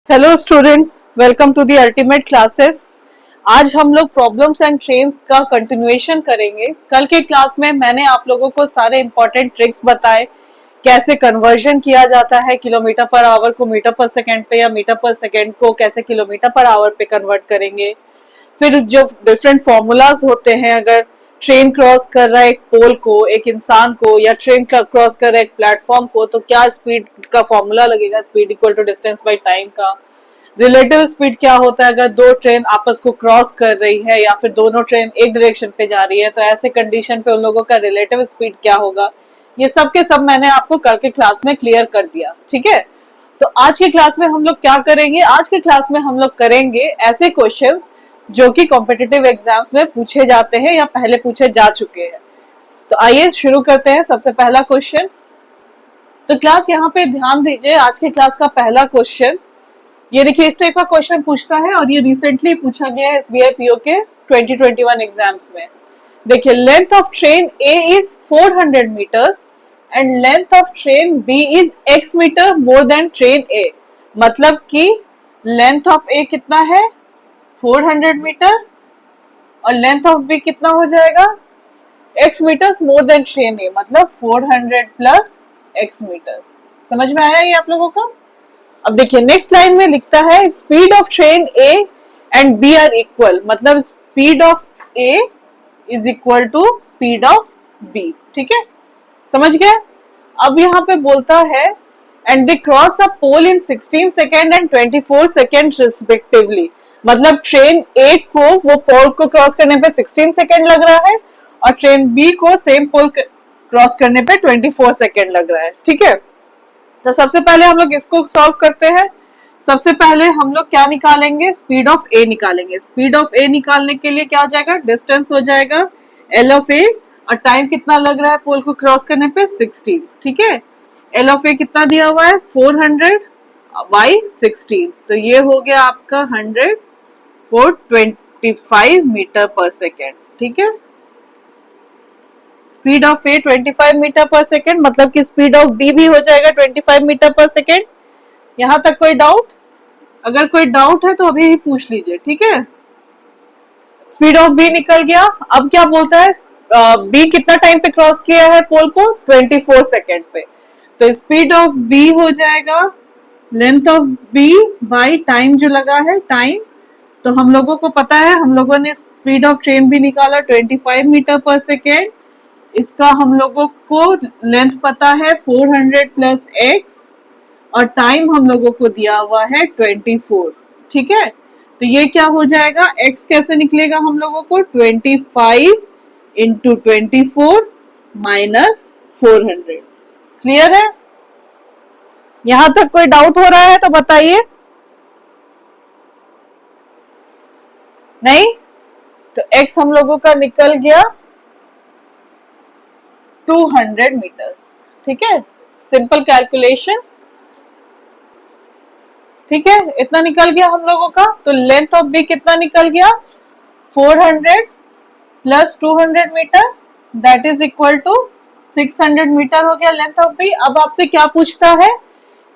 Hello students, welcome to the ultimate classes. आज हम लोग प्रॉब्लम्स एंड ट्रेन्स का कंटिन्यूएशन करेंगे। कल के क्लास में मैंने आप लोगों को सारे इंपॉर्टेंट ट्रिक्स बताए, कैसे कन्वर्जन किया जाता है किलोमीटर पर आवर को मीटर पर सेकंड पे, या मीटर पर सेकंड को कैसे किलोमीटर पर आवर पे कन्वर्ट करेंगे। फिर जो डिफरेंट फॉर्मूलाज होते हैं, अगर ट्रेन क्रॉस कर रहा है एक पोल को, एक इंसान को, या ट्रेन क्रॉस कर रहा है एक प्लेटफॉर्म को, तो क्या स्पीड का फॉर्मूला लगेगा, speed equal to distance by time का। रिलेटिव स्पीड क्या होता है अगर दो ट्रेन आपस को क्रॉस कर रही है या फिर दोनों ट्रेन एक डायरेक्शन पे जा रही है, तो ऐसे कंडीशन पे उन लोगों का रिलेटिव स्पीड क्या होगा। ये सब के सब मैंने आपको कल के क्लास में क्लियर कर दिया, ठीक है। तो आज के क्लास में हम लोग क्या करेंगे, आज के क्लास में हम लोग करेंगे ऐसे क्वेश्चंस जो कि कॉम्पिटिटिव एग्जाम्स में पूछे जाते हैं या पहले पूछे जा चुके हैं। तो आइए शुरू करते हैं। सबसे पहला क्वेश्चन, तो क्लास यहाँ पे ध्यान दीजिए। आज के क्लास का पहला क्वेश्चन ये देखिए, इस टाइप का क्वेश्चन पूछता है और ये रिसेंटली पूछा गया है एसबीआई पीओ के 2021 एग्जाम्स में। देखिए, length of train A is 400 metres and length of train B is x metre more than train A. मतलब कि लेंथ ऑफ ए कितना है 400 मीटर और लेंथ ऑफ बी कितना हो जाएगा x metres more than train A, मतलब 400 प्लस x मीटर्स। समझ में आया ये आप लोगों को। अब देखिए नेक्स्ट लाइन में लिखता है speed of train A and B are equal, मतलब speed of A is equal to speed of B. ठीक है, समझ गए। अब यहाँ पे बोलता है and they cross a pole in 16 second and 24 second respectively, मतलब ट्रेन ए को वो पोल को क्रॉस करने पे 16 सेकेंड लग रहा है और ट्रेन बी को सेम पोल क्रॉस करने पे 24 सेकेंड लग रहा है। ठीक है, तो सबसे पहले हम लोग इसको सॉल्व करते हैं। सबसे पहले हम लोग क्या निकालेंगे, स्पीड ऑफ ए निकालेंगे। स्पीड ऑफ ए निकालने के लिए क्या हो जाएगा, डिस्टेंस हो जाएगा एल ऑफ ए और टाइम कितना लग रहा है पोल को क्रॉस करने पे 16। ठीक है, एल ऑफ ए कितना दिया हुआ है 400 बाई 16, तो ये हो गया आपका 100 for 25 मीटर पर सेकेंड। ठीक है, स्पीड ऑफ ए 25 मीटर पर सेकेंड, मतलब कि स्पीड ऑफ बी भी हो जाएगा 25 मीटर पर सेकेंड। यहां तक कोई डाउट? अगर कोई डाउट है तो अभी ही पूछ लीजिए। ठीक है, स्पीड ऑफ बी निकल गया। अब क्या बोलता है, बी कितना टाइम पे क्रॉस किया है पोल को 24 सेकेंड पे, तो स्पीड ऑफ बी हो जाएगा length of B by time जो लगा है टाइम। तो हम लोगों को पता है, हम लोगों ने स्पीड ऑफ ट्रेन भी निकाला 25 मीटर पर सेकेंड, इसका हम लोगों को लेंथ पता है 400 प्लस एक्स और टाइम हम लोगों को दिया हुआ है 24। ठीक है, तो ये क्या हो जाएगा, x कैसे निकलेगा हम लोगों को 25 इंटू 24 माइनस 400। क्लियर है? यहां तक कोई डाउट हो रहा है तो बताइए। नहीं, तो x हम लोगों का निकल गया 200 मीटर्स। ठीक है, सिंपल कैलकुलेशन। ठीक है, इतना निकल गया हम लोगों का। तो लेंथ ऑफ बी कितना निकल गया 400 plus 200 metre, that is equal to 600 metre हो गया लेंथ ऑफ बी। अब आपसे क्या पूछता है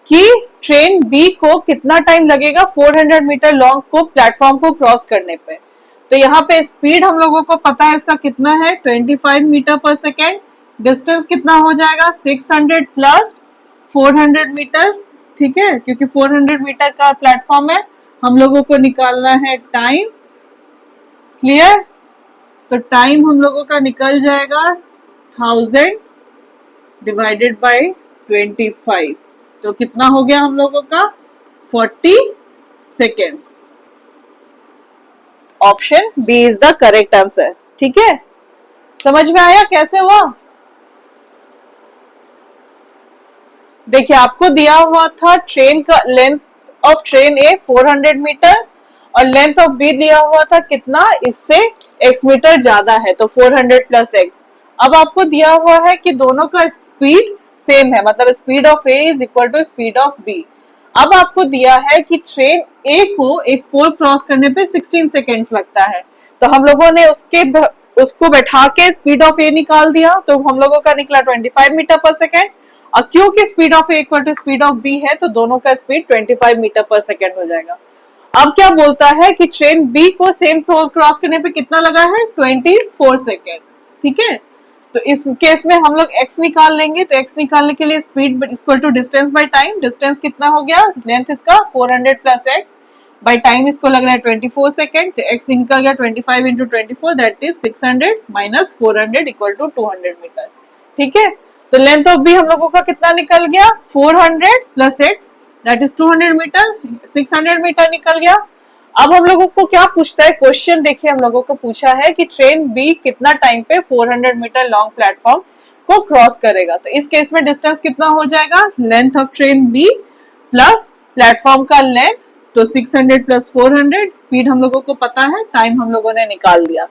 कि ट्रेन बी को कितना टाइम लगेगा 400 मीटर लॉन्ग को प्लेटफॉर्म को क्रॉस करने पे। तो यहाँ पे स्पीड हम लोगों को पता है इसका कितना है 25 मीटर पर सेकेंड, डिस्टेंस कितना हो जाएगा 600 प्लस 400 मीटर। ठीक है, क्योंकि 400 मीटर का प्लेटफॉर्म है, हम लोगों को निकालना है टाइम। क्लियर? तो टाइम हम लोगों का निकल जाएगा 1000 डिवाइडेड बाय 25, तो कितना हो गया हम लोगों का 40 seconds. Option B is the correct answer. ठीक है, समझ में आया कैसे हुआ? देखिए, आपको दिया हुआ था ट्रेन का length of train A 400 metre और लेंथ ऑफ बी दिया हुआ था कितना, इससे x मीटर ज्यादा है, तो 400 प्लस x। अब आपको दिया हुआ है कि दोनों का स्पीड सेम है, मतलब speed of A is equal to speed of B. अब आपको दिया है कि ट्रेन ए को एक पोल क्रॉस करने पे 16 सेकेंड्स लगता है, तो हम लोगों ने उसको बैठा के स्पीड ऑफ ए निकाल दिया, तो हम लोगों का निकला 25 मीटर पर सेकेंड और क्यू की speed of A equal to speed of B है, तो दोनों का स्पीड 25 मीटर पर सेकेंड हो जाएगा। अब क्या बोलता है कि ट्रेन बी को सेम फ्लोर क्रॉस करने पे कितना लगा है, 24 सेकेंड। ठीक है, तो इस केस में हम लोग x निकाल लेंगे। तो x निकालने के लिए speed equal to distance by time. Distance कितना हो गया, लेंथ इसका 400 प्लस x बाय टाइम इसको लग रहा है 24 सेकेंड। तो x निकल गया 25 into 24 that is 600 minus 400 equal to 200 metre. ठीक है, तो लेंथ ऑफ बी हम लोगों का कितना निकल गया, 400 plus x that is 200 metre, 600 metre निकल गया। अब हम लोगों को क्या पूछता है क्वेश्चन, देखिए हम लोगों को पूछा है कि ट्रेन बी कितना टाइम पे 400 मीटर लॉन्ग प्लेटफॉर्म को क्रॉस करेगा। तो इस केस में डिस्टेंस कितना हो जाएगा, length of train B plus platform का लेंथ, तो 600 प्लस 400, स्पीड हम लोगों को पता है, टाइम हम लोगों ने निकाल दिया।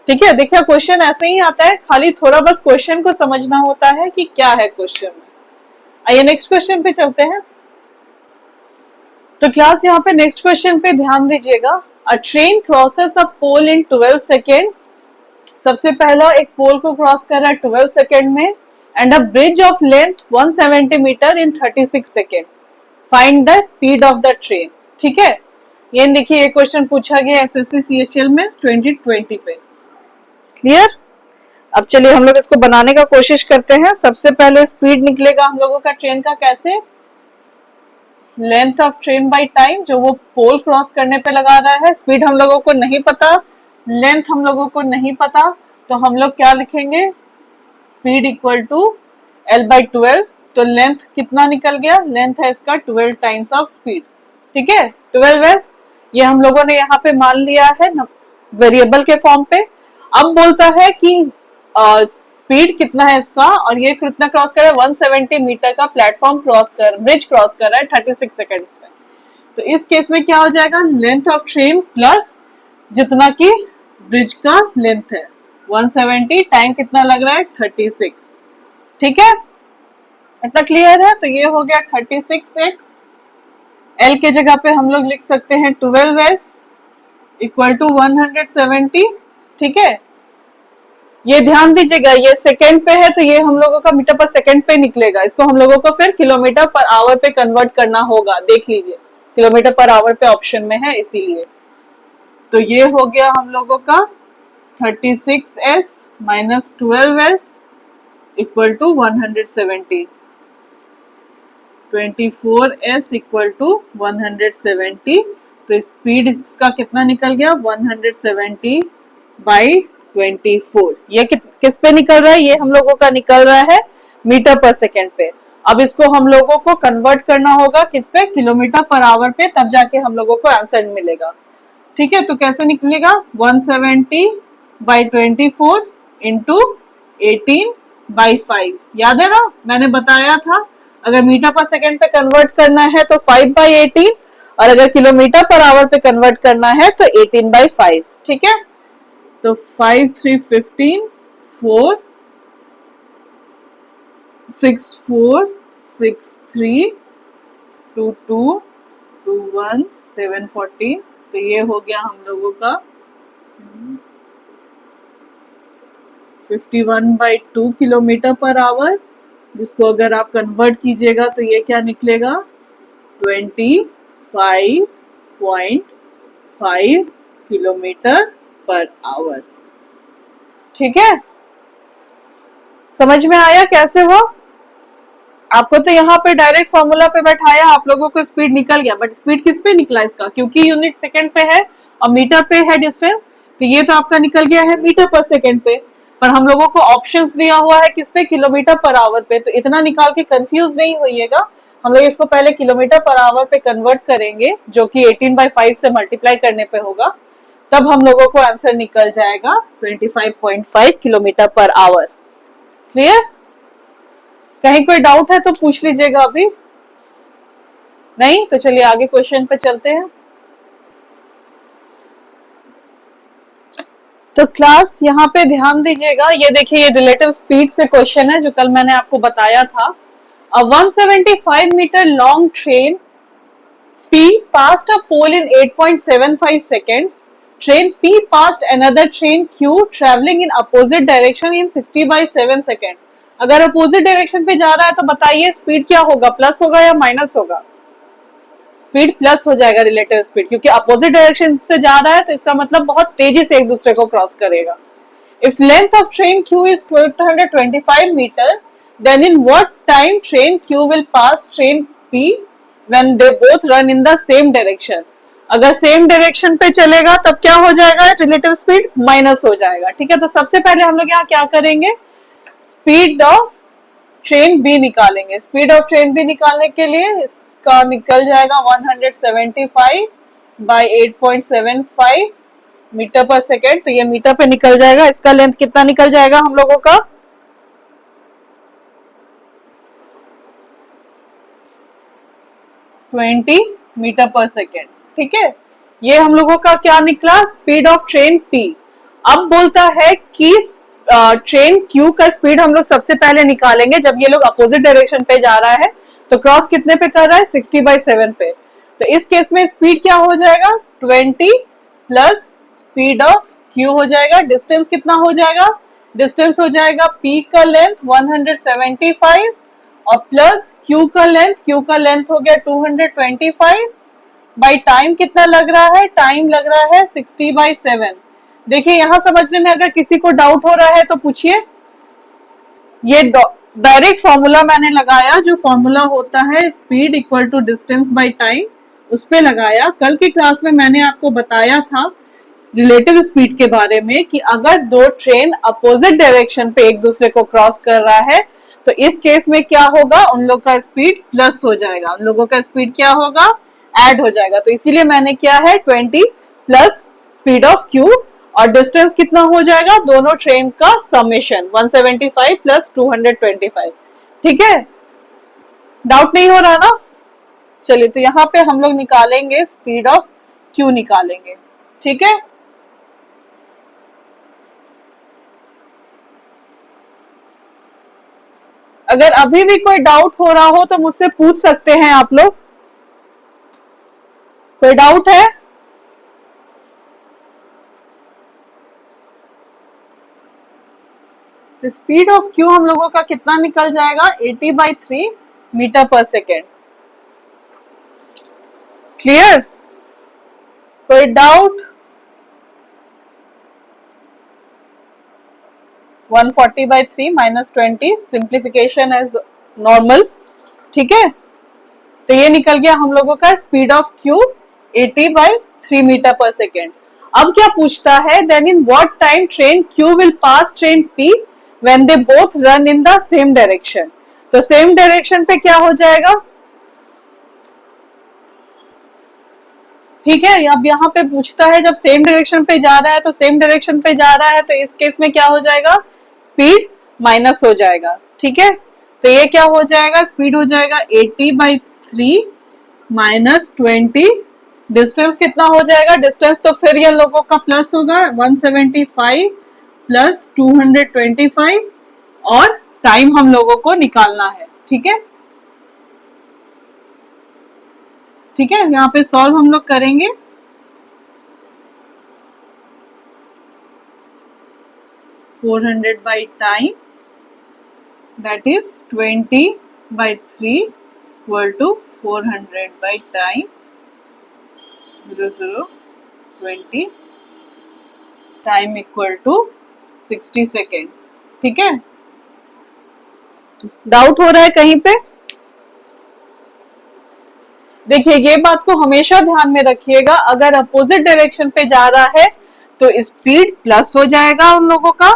ठीक है, देखिए क्वेश्चन ऐसे ही आता है, खाली थोड़ा बस क्वेश्चन को समझना होता है कि क्या है क्वेश्चन में। आइए नेक्स्ट क्वेश्चन पे चलते हैं। तो क्लास यहाँ पे नेक्स्ट क्वेश्चन पे ध्यान दीजिएगा। A train crosses a pole in 12 seconds. सबसे पहला एक पोल को क्रॉस कर रहा है 12 सेकेंड में, and a bridge of length 170 metre in 36 seconds. Find the speed of the train. ठीक है, ये देखिए ये क्वेश्चन पूछा गया एसएससी सीएचएल में 2020 पे। क्लियर। अब चलिए हम लोग इसको बनाने का कोशिश करते हैं। सबसे पहले स्पीड निकलेगा हम लोगों का ट्रेन का, कैसे, length of train by time, जो वो पोल क्रॉस करने पे लगा रहा है। स्पीड हम लोगों को नहीं पता, लेंथ हम लोगों को नहीं पता, तो हम लोग क्या लिखेंगे, speed equal to L by 12। तो लेंथ कितना निकल गया, लेंथ है इसका 12 टाइम्स ऑफ स्पीड। ठीक है, 12s ये हम लोगों ने यहाँ पे मान लिया है वेरिएबल के फॉर्म पे। अब बोलता है कि स्पीड कितना है इसका, और ये कितना क्रॉस कर रहा है, 170 मीटर का प्लेटफॉर्म ब्रिज क्रॉस कर रहा है 36 सेकेंड्स में। तो इस केस में क्या हो जाएगा, लेंथ ऑफ ट्रेन प्लस जितना की ब्रिज का लेंथ है 170, टाइम कितना लग रहा है 36। ठीक है, इतना क्लियर है। तो ये हो गया 36x, L के जगह पे हम लोग लिख सकते हैं 12s इक्वल टू 170। ठीक है, ये ध्यान दीजिएगा ये सेकंड पे है, तो ये हम लोगों का मीटर पर सेकंड पे निकलेगा। इसको हम लोगों को फिर किलोमीटर पर आवर पे कन्वर्ट करना होगा। देख लीजिए किलोमीटर पर आवर पे ऑप्शन में है, इसीलिए। तो ये हो गया हम लोगों का 36s minus 12s equal to 170, 24s equal to 170। तो स्पीड इसका कितना निकल गया, 170 बाई 24। ये किस पे निकल रहा है, ये हम लोगों का निकल रहा है मीटर पर सेकेंड पे। अब इसको हम लोगों को कन्वर्ट करना होगा किस पे, किलोमीटर पर आवर पे, तब जाके हम लोगों को आंसर मिलेगा। ठीक है, तो कैसे निकलेगा, 170 बाई 24 इंटू 18 बाई 5। याद है ना, मैंने बताया था अगर मीटर पर सेकेंड पे कन्वर्ट करना है तो 5 बाई 18, और अगर किलोमीटर पर आवर पे कन्वर्ट करना है तो 18 बाई 5। ठीक है, तो 5 3 15 4 6 4 6 3 2 2 2 1 7 14। तो ये हो गया हम लोगों का 51 बाई 2 किलोमीटर पर आवर, जिसको अगर आप कन्वर्ट कीजिएगा तो ये क्या निकलेगा, 25.5 किलोमीटर पर आवर। ठीक है, समझ में आया कैसे हुआ? आपको तो यहाँ पे डायरेक्ट फॉर्मूला पे बैठाया, आप लोगों को स्पीड निकल गया, बट स्पीड किस पे निकला इसका, क्योंकि यूनिट सेकंड पे है और मीटर पे है डिस्टेंस, तो ये तो आपका निकल गया है मीटर पर सेकंड पे। पर हम लोगों को ऑप्शंस दिया हुआ है किस पे, किलोमीटर पर आवर पे। तो इतना निकाल के कंफ्यूज नहीं होइएगा, हम लोग इसको पहले किलोमीटर पर आवर पे कन्वर्ट करेंगे, जो कि 18 बाई 5 से मल्टीप्लाई करने पे होगा, तब हम लोगों को आंसर निकल जाएगा 25.5 किलोमीटर पर आवर। क्लियर? कहीं कोई डाउट है तो पूछ लीजिएगा अभी, नहीं तो चलिए आगे क्वेश्चन पे चलते हैं। तो क्लास यहाँ पे ध्यान दीजिएगा, ये देखिए ये रिलेटिव स्पीड से क्वेश्चन है जो कल मैंने आपको बताया था। A 175 meter long train P passed a pole in 8.75 seconds. Train P passed another train Q traveling in opposite direction in 60 by 7 seconds. अगर अपोजिट डायरेक्शन पे जा रहा है तो बताइए स्पीड क्या होगा, प्लस होगा या माइनस होगा? स्पीड प्लस हो जाएगा रिलेटिव स्पीड, क्योंकि अपोजिट डायरेक्शन से जा रहा है तो इसका मतलब बहुत तेजी से एक दूसरे को क्रॉस करेगा। If length of train Q is 1225 meter, then in what time train Q will pass train P when they both run in the same direction? अगर सेम डायरेक्शन पे चलेगा तब क्या हो जाएगा, रिलेटिव स्पीड माइनस हो जाएगा। ठीक है, तो सबसे पहले हम लोग यहाँ क्या करेंगे, स्पीड ऑफ ट्रेन बी निकालेंगे। स्पीड ऑफ ट्रेन बी निकालने के लिए इसका निकल जाएगा 175 बाई 8.75 मीटर पर सेकेंड। तो ये मीटर पे निकल जाएगा। इसका लेंथ कितना निकल जाएगा हम लोगों का, 20 मीटर पर सेकेंड। ठीक है, ये हम लोगों का क्या निकला, स्पीड ऑफ ट्रेन पी। अब बोलता है कि ट्रेन क्यू का स्पीड हम लोग सबसे पहले निकालेंगे जब ये लोग अपोजिट डायरेक्शन पे जा रहा है। तो क्रॉस कितने पे कर रहा है, 60/7 पे। तो इस केस में स्पीड क्या हो जाएगा, 20 प्लस स्पीड ऑफ क्यू हो जाएगा। डिस्टेंस कितना हो जाएगा, डिस्टेंस हो जाएगा पी का लेंथ 175 और प्लस क्यू का लेंथ हो गया 225 बाई टाइम कितना लग रहा है, टाइम लग रहा है 60/7। देखिए यहां समझने में अगर किसी को डाउट हो रहा है तो पूछिए। ये डायरेक्ट फॉर्मूला मैंने लगाया, जो फॉर्मूला होता है speed equal to distance by time, उस पे लगाया। कल की क्लास में मैंने आपको बताया था रिलेटिव स्पीड के बारे में कि अगर दो ट्रेन अपोजिट डायरेक्शन पे एक दूसरे को क्रॉस कर रहा है तो इस केस में क्या होगा, उन लोग का स्पीड प्लस हो जाएगा, उन लोगों का स्पीड क्या होगा, ऐड हो जाएगा। तो इसीलिए मैंने किया है 20 प्लस स्पीड ऑफ क्यू और डिस्टेंस कितना हो जाएगा, दोनों ट्रेन का समेशन 175 प्लस 225। ठीक है, डाउट नहीं हो रहा ना? चलिए, तो यहाँ पे हम लोग निकालेंगे स्पीड ऑफ क्यू निकालेंगे। ठीक है, अगर अभी भी कोई डाउट हो रहा हो तो मुझसे पूछ सकते हैं आप लोग। कोई डाउट है? तो स्पीड ऑफ क्यू हम लोगों का कितना निकल जाएगा, 80/3 मीटर पर सेकेंड। क्लियर? कोई doubt? 140/3 minus 20, simplification as normal. ठीक है, तो ये निकल गया हम लोगों का स्पीड ऑफ क्यू 80/3 मीटर पर सेकेंड। अब क्या पूछता है, then in what time train Q will pass train P when they both run in the same direction. तो सेम डायरेक्शन पे क्या हो जाएगा, ठीक है। अब यहाँ पे पूछता है जब सेम डायरेक्शन पे जा रहा है तो सेम डायरेक्शन पे जा रहा है तो इस केस में क्या हो जाएगा, स्पीड माइनस हो जाएगा। ठीक है, तो ये क्या हो जाएगा, स्पीड हो जाएगा 80/3 माइनस 20। डिस्टेंस कितना हो जाएगा, डिस्टेंस तो फिर ये लोगों का प्लस होगा 175 प्लस 225 और टाइम हम लोगों को निकालना है। ठीक है, ठीक है, यहाँ पे सॉल्व हम लोग करेंगे। (400 by time) that is 20/3 equal to 400 by time 0020 time equal to 60 seconds. ठीक है, डाउट हो रहा है कहीं पे? देखिए ये बात को हमेशा ध्यान में रखिएगा, अगर अपोजिट डायरेक्शन पे जा रहा है तो स्पीड प्लस हो जाएगा उन लोगों का,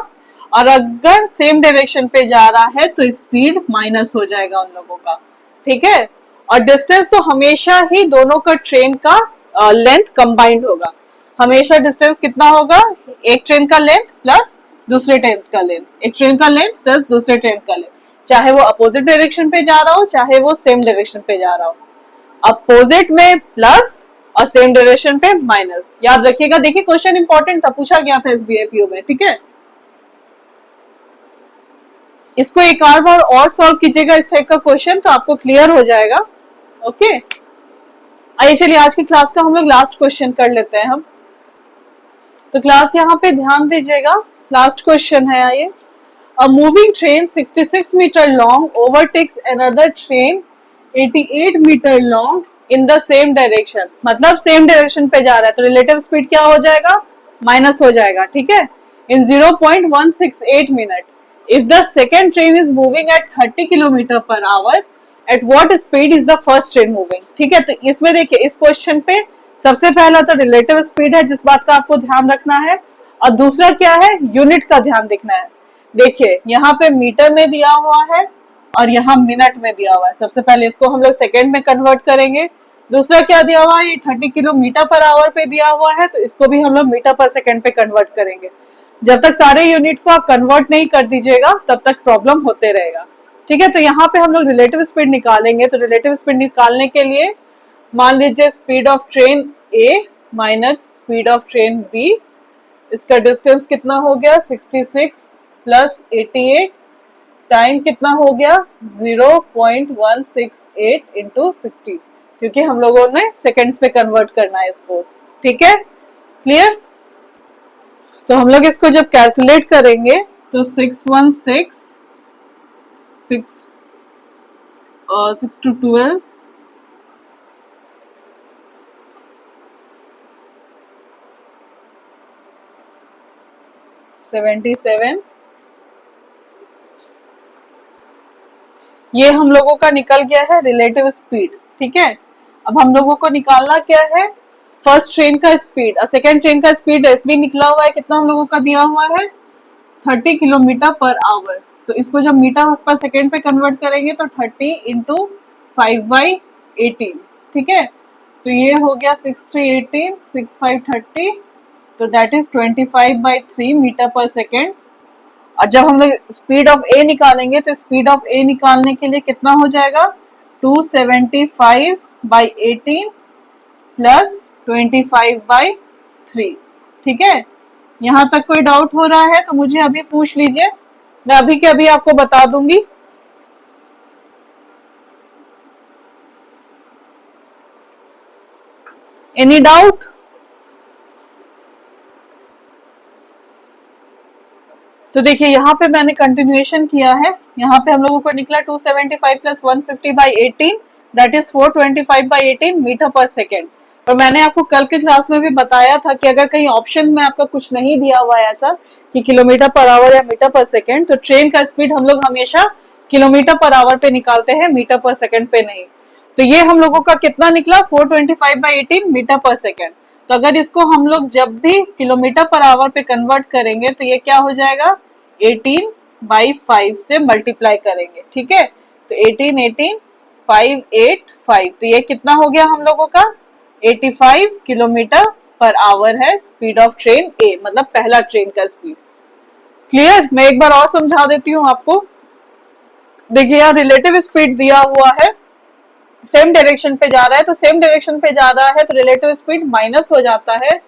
और अगर सेम डायरेक्शन पे जा रहा है तो स्पीड माइनस हो जाएगा उन लोगों का। ठीक है, और डिस्टेंस तो हमेशा ही दोनों का ट्रेन का लेंथ कंबाइंड होगा। हमेशा डिस्टेंस कितना होगा, एक ट्रेन का लेंथ प्लस दूसरे ट्रेन का लेंथ, एक ट्रेन का लेंथ प्लस दूसरे ट्रेन का लेंथ, चाहे वो अपोजिट डायरेक्शन पे जा रहा हो चाहे वो सेम डायरेक्शन पे जा रहा हो। अपोजिट में प्लस और सेम डायरेक्शन पे माइनस, याद रखिएगा। देखिए क्वेश्चन इंपॉर्टेंट था, पूछा गया था एसबीआईपीओ में। ठीक है, इसको एक बार और सॉल्व कीजिएगा इस टाइप का क्वेश्चन तो आपको क्लियर हो जाएगा। ओके, आइए चलिए आज की क्लास का हम लोग लास्ट क्वेश्चन कर लेते हैं हम। तो क्लास यहाँ पे ध्यान दीजिएगा, लास्ट क्वेश्चन है ये। A moving train 66 meter long overtakes another train 88 meter long in the same direction. मतलब सेम डायरेक्शन पे जा रहा है तो रिलेटिव स्पीड क्या हो जाएगा, माइनस हो जाएगा, ठीक है, इन 0.168 minute. If the second train is moving at 30 kilometre per hour, at what speed is the first train moving? ठीक है, तो इसमें देखिए इस क्वेश्चन पे सबसे पहला तो रिलेटिव स्पीड है जिस बात का आपको ध्यान रखना है, और दूसरा क्या है, यूनिट का ध्यान देखना है. देखिए यहाँ पे मीटर में दिया हुआ है और यहाँ मिनट में दिया हुआ है. सबसे पहले इसको हम लोग सेकेंड में कन्वर्ट करेंगे. दूसरा क्या दिया हुआ है, ये 30 किलोमीटर पर आवर पे दिया हुआ है तो इसको भी हम लोग मीटर पर सेकेंड पे कन्वर्ट करेंगे. जब तक सारे यूनिट को आप कन्वर्ट नहीं कर दीजिएगा तब तक प्रॉब्लम होते रहेगा. ठीक है, तो यहाँ पे हम लोग रिलेटिव स्पीड निकालेंगे. तो रिलेटिव स्पीड निकालने के लिए मान लीजिए speed of train A minus speed of train B, इसका डिस्टेंस कितना हो गया 66 प्लस 88, टाइम कितना हो गया 0.168 इंटू 60, क्योंकि हम लोगों ने सेकेंड्स पे कन्वर्ट करना है इसको. ठीक है, क्लियर. तो हम लोग इसको जब कैलकुलेट करेंगे तो 616 6 to 12 77, ये हम लोगों का निकल गया है रिलेटिव स्पीड. ठीक है, अब हम लोगों को निकालना क्या है, फर्स्ट ट्रेन का स्पीड और सेकेंड ट्रेन का स्पीड. एसबी निकला हुआ है, कितना हम लोगों का दिया हुआ है 30 किलोमीटर पर आवर. तो इसको जब मीटर पर सेकेंड पे कन्वर्ट करेंगे तो 30 इंटू 5/18. ठीक है, तो ये हो गया 6318 6530, तो दैट इज 25/3 मीटर पर सेकेंड. और जब हम लोग स्पीड ऑफ ए निकालेंगे तो स्पीड ऑफ ए निकालने के लिए कितना हो जाएगा 275/18 प्लस 25/3. ठीक है, यहां तक कोई डाउट हो रहा है तो मुझे अभी पूछ लीजिए, मैं अभी के अभी आपको बता दूंगी. Any doubt? तो देखिए यहाँ पे मैंने कंटिन्यूएशन किया है. यहाँ पे हम लोगों को निकला 275 प्लस 150/18 दैट इज 425/18 मीटर पर सेकेंड. और मैंने आपको कल के क्लास में भी बताया था कि अगर कहीं ऑप्शन में आपका कुछ नहीं दिया हुआ है ऐसा कि किलोमीटर पर आवर या मीटर पर सेकेंड, तो ट्रेन का स्पीड हम लोग हमेशा किलोमीटर पर आवर पे निकालते हैं, मीटर पर सेकेंड पे नहीं. तो ये हम लोगों का कितना निकला 425/18 मीटर पर सेकेंड. तो अगर इसको हम लोग जब भी किलोमीटर पर आवर पे कन्वर्ट करेंगे तो ये क्या हो जाएगा 18/5 से मल्टीप्लाई करेंगे. ठीक है, तो 18 585, तो ये कितना हो गया हम लोगों का 85 किलोमीटर पर आवर है स्पीड ऑफ ट्रेन ए, मतलब पहला ट्रेन का स्पीड. क्लियर. मैं एक बार और समझा देती हूँ आपको. देखिए यहाँ रिलेटिव स्पीड दिया हुआ है, सेम डायरेक्शन पे जा रहा है, तो सेम डायरेक्शन पे जा रहा है तो रिलेटिव स्पीड माइनस हो जाता है.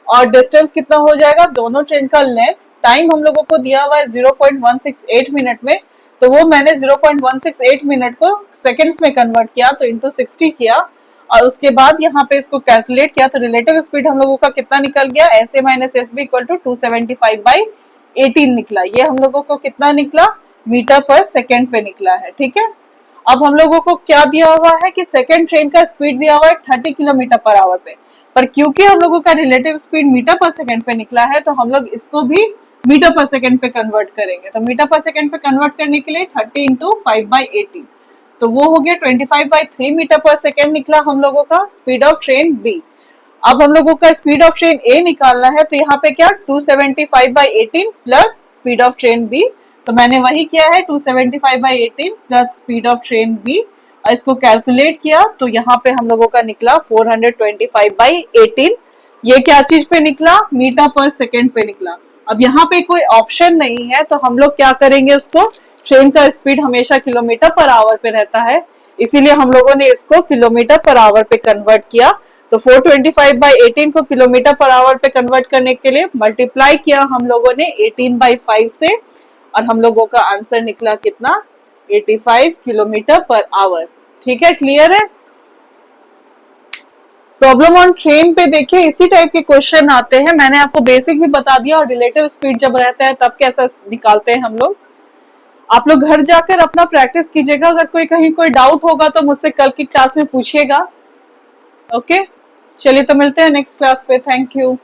और डिस्टेंस कितना हो जाएगा, दोनों ट्रेन का लेंथ. टाइम हम लोगों को दिया हुआ है 0.168 मिनट में, तो वो मैंने 0.168 मिनट को सेकंड्स में कन्वर्ट किया तो इंटू 60 किया और उसके बाद यहाँ पे इसको कैलकुलेट किया तो रिलेटिव स्पीड हम लोगों का कितना निकल गया SA minus SB equal to 275/18 निकला. ये हम लोगों को कितना निकला मीटर पर सेकेंड पे निकला है. ठीक है, अब हम लोगों को क्या दिया हुआ है कि सेकेंड ट्रेन का स्पीड दिया हुआ है 30 किलोमीटर पर आवर पे, पर क्योंकि हम लोगों का रिलेटिव स्पीड मीटर पर सेकेंड पे निकला है तो हम लोग इसको भी मीटर पर सेकेंड पे कन्वर्ट करेंगे. तो मीटर पर सेकेंड पे कन्वर्ट करने के लिए 30 इंटू 5/18, तो वो हो गया 25/3 मीटर पर सेकेंड निकला हम लोगों का स्पीड ऑफ ट्रेन बी. अब हम लोगों का स्पीड ऑफ ट्रेन ए निकालना है तो यहाँ पे क्या 275/18 plus speed of train B, तो मैंने वही किया है 275/18 plus speed of train B और इसको कैलकुलेट किया तो यहाँ पे हम लोगों का निकला 425/18. ये क्या चीज पे निकला, मीटर पर सेकेंड पे निकला. अब यहाँ पे कोई ऑप्शन नहीं है तो हम लोग क्या करेंगे, इसको ट्रेन का स्पीड हमेशा किलोमीटर पर आवर पे रहता है, इसीलिए हम लोगों ने इसको किलोमीटर पर आवर पे कन्वर्ट किया. तो 425/18 को किलोमीटर पर आवर पे कन्वर्ट करने के लिए मल्टीप्लाई किया हम लोगों ने 18/5 से और हम लोगों का आंसर निकला कितना 85 किलोमीटर पर आवर. ठीक है, क्लियर है. प्रॉब्लम ऑन ट्रेन पे देखिए इसी टाइप के क्वेश्चन आते हैं. मैंने आपको बेसिक भी बता दिया और रिलेटिव स्पीड जब रहता है तब कैसा निकालते हैं हम लोग. आप लोग घर जाकर अपना प्रैक्टिस कीजिएगा। अगर कोई कहीं कोई डाउट होगा तो मुझसे कल की क्लास में पूछिएगा। ओके, चलिए तो मिलते हैं नेक्स्ट क्लास पे। Thank you.